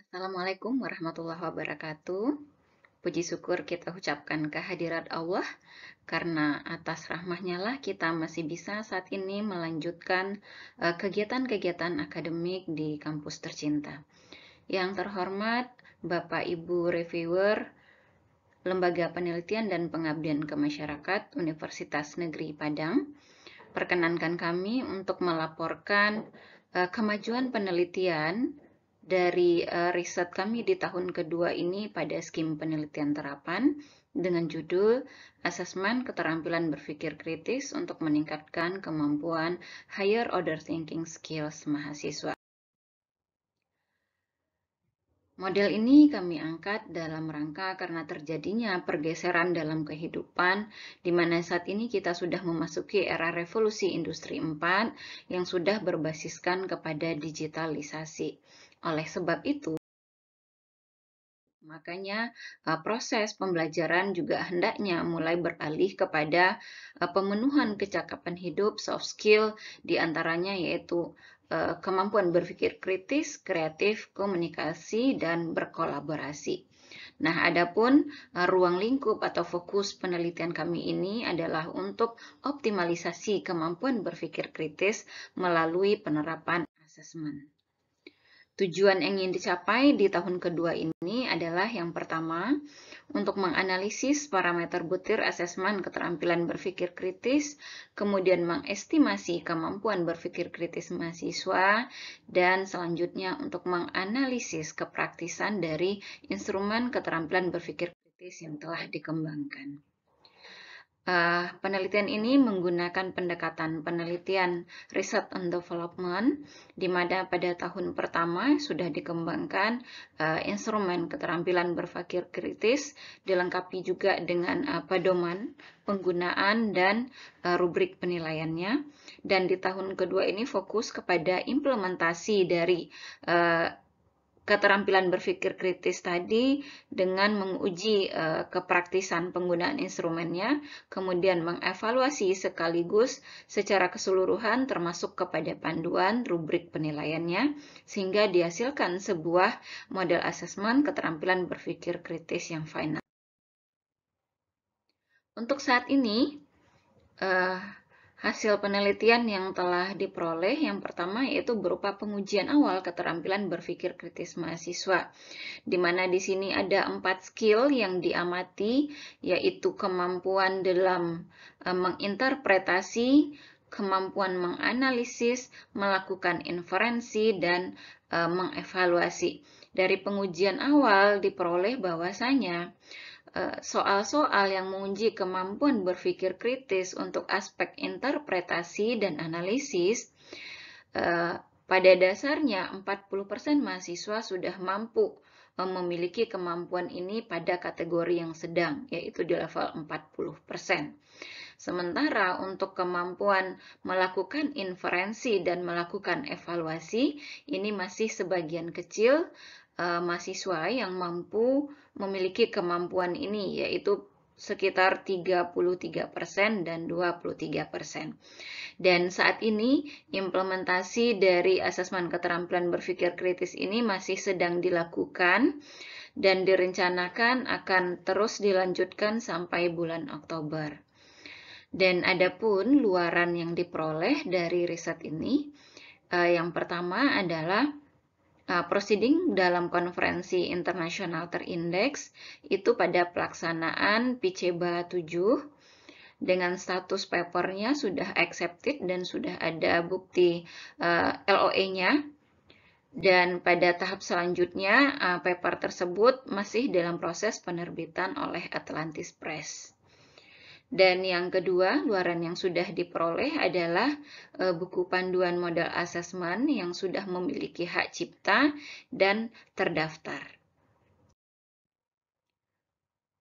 Assalamualaikum warahmatullahi wabarakatuh. Puji syukur kita ucapkan kehadirat Allah, karena atas rahmahnya lah kita masih bisa saat ini melanjutkan kegiatan-kegiatan akademik di kampus tercinta. Yang terhormat Bapak Ibu Reviewer, Lembaga Penelitian dan Pengabdian ke Masyarakat Universitas Negeri Padang, perkenankan kami untuk melaporkan kemajuan penelitian dari riset kami di tahun kedua ini pada skim penelitian terapan dengan judul Asesmen Keterampilan Berpikir Kritis untuk Meningkatkan Kemampuan Higher Order Thinking Skills Mahasiswa. Model ini kami angkat dalam rangka karena terjadinya pergeseran dalam kehidupan, di mana saat ini kita sudah memasuki era revolusi industri 4 yang sudah berbasiskan kepada digitalisasi. Oleh sebab itu, makanya proses pembelajaran juga hendaknya mulai beralih kepada pemenuhan kecakapan hidup, soft skill, diantaranya yaitu kemampuan berpikir kritis, kreatif, komunikasi, dan berkolaborasi. Nah, adapun ruang lingkup atau fokus penelitian kami ini adalah untuk optimalisasi kemampuan berpikir kritis melalui penerapan asesmen. Tujuan yang ingin dicapai di tahun kedua ini adalah yang pertama, untuk menganalisis parameter butir asesmen keterampilan berpikir kritis, kemudian mengestimasi kemampuan berpikir kritis mahasiswa, dan selanjutnya untuk menganalisis kepraktisan dari instrumen keterampilan berpikir kritis yang telah dikembangkan. Penelitian ini menggunakan pendekatan penelitian Research and Development, di mana pada tahun pertama sudah dikembangkan instrumen keterampilan berpikir kritis, dilengkapi juga dengan pedoman penggunaan dan rubrik penilaiannya. Dan di tahun kedua ini fokus kepada implementasi dari keterampilan berpikir kritis tadi dengan menguji kepraktisan penggunaan instrumennya, kemudian mengevaluasi sekaligus secara keseluruhan termasuk kepada panduan rubrik penilaiannya, sehingga dihasilkan sebuah model asesmen keterampilan berpikir kritis yang final. Untuk saat ini, hasil penelitian yang telah diperoleh yang pertama yaitu berupa pengujian awal keterampilan berpikir kritis mahasiswa, di mana di sini ada 4 skill yang diamati, yaitu kemampuan dalam menginterpretasi, kemampuan menganalisis, melakukan inferensi, dan mengevaluasi. Dari pengujian awal diperoleh bahwasanya soal-soal yang menguji kemampuan berpikir kritis untuk aspek interpretasi dan analisis, pada dasarnya 40% mahasiswa sudah mampu memiliki kemampuan ini pada kategori yang sedang, yaitu di level 40%. Sementara untuk kemampuan melakukan inferensi dan melakukan evaluasi, ini masih sebagian kecil mahasiswa yang mampu memiliki kemampuan ini, yaitu sekitar 33% dan 23%. Dan saat ini implementasi dari asesmen keterampilan berpikir kritis ini masih sedang dilakukan dan direncanakan akan terus dilanjutkan sampai bulan Oktober. Dan adapun luaran yang diperoleh dari riset ini, yang pertama adalah proceeding dalam konferensi internasional terindeks itu pada pelaksanaan PICEBA 7 dengan status papernya sudah accepted dan sudah ada bukti LOE-nya. Dan pada tahap selanjutnya paper tersebut masih dalam proses penerbitan oleh Atlantis Press. Dan yang kedua, luaran yang sudah diperoleh adalah buku panduan model asesmen yang sudah memiliki hak cipta dan terdaftar.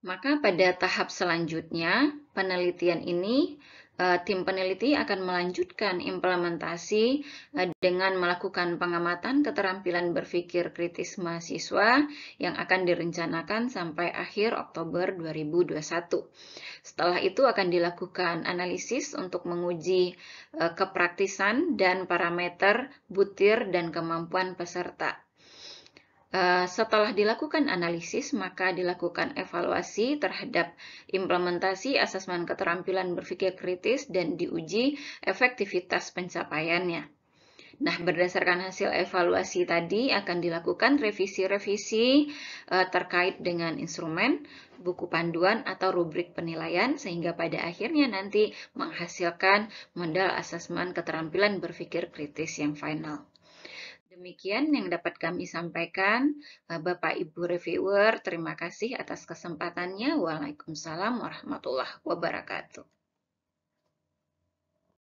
Maka pada tahap selanjutnya, penelitian ini, tim peneliti akan melanjutkan implementasi dengan melakukan pengamatan keterampilan berpikir kritis mahasiswa yang akan direncanakan sampai akhir Oktober 2021. Setelah itu akan dilakukan analisis untuk menguji kepraktisan dan parameter butir dan kemampuan peserta. Setelah dilakukan analisis, maka dilakukan evaluasi terhadap implementasi asesmen keterampilan berpikir kritis dan diuji efektivitas pencapaiannya. Nah, berdasarkan hasil evaluasi tadi akan dilakukan revisi-revisi terkait dengan instrumen, buku panduan, atau rubrik penilaian, sehingga pada akhirnya nanti menghasilkan modal asesmen keterampilan berpikir kritis yang final. Demikian yang dapat kami sampaikan, Bapak Ibu reviewer. Terima kasih atas kesempatannya. Waalaikumsalam warahmatullahi wabarakatuh.